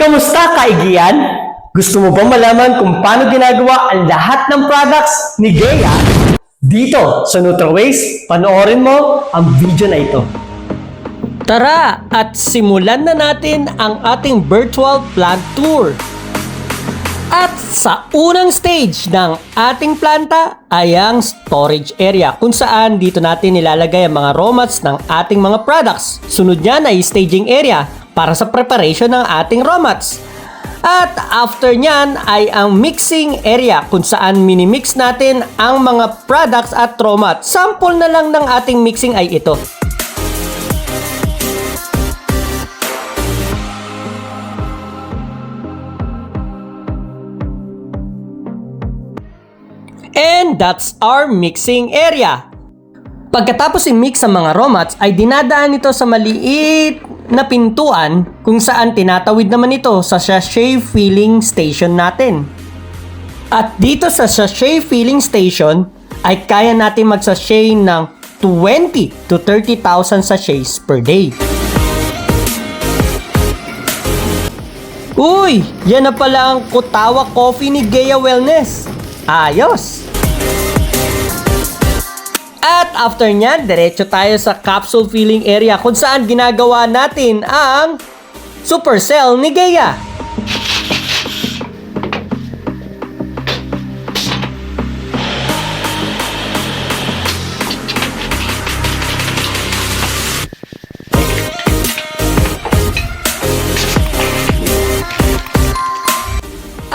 Kamusta kaigiyan? Gusto mo bang malaman kung paano ginagawa ang lahat ng products ni Gea? Dito sa NutraWays, panoorin mo ang video na ito. Tara at simulan na natin ang ating virtual plant tour. At sa unang stage ng ating planta ay ang storage area kung saan dito natin nilalagay ang mga raw mats ng ating mga products. Sunod niyan ay staging area para sa preparation ng ating raw mats. At after nyan ay ang mixing area kung saan minimix natin ang mga products at raw mats. Sample na lang ng ating mixing ay ito. And that's our mixing area. Pagkatapos i-mix ang mga raw mats ay dinadaan ito sa maliit na pintuan kung saan tinatawid naman ito sa sachet filling station natin. At dito sa sachet filling station ay kaya natin mag-sachet ng 20 to 30,000 sachets per day. Uy! Yan na pala ang Kutawa Coffee ni Gea Wellness. Ayos! At after nyan, diretso tayo sa capsule filling area kung saan ginagawa natin ang Supercell ni Gea.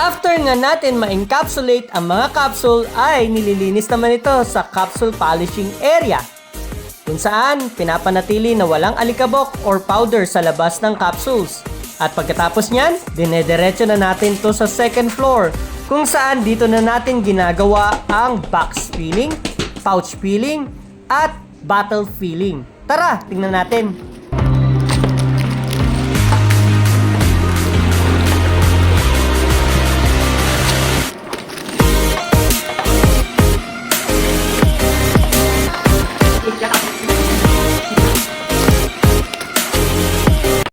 After nga natin ma-encapsulate ang mga capsule ay nililinis naman ito sa capsule polishing area kung saan pinapanatili na walang alikabok or powder sa labas ng capsules. At pagkatapos nyan, dinediretso na natin to sa second floor kung saan dito na natin ginagawa ang box filling, pouch filling, at bottle filling. Tara, tingnan natin.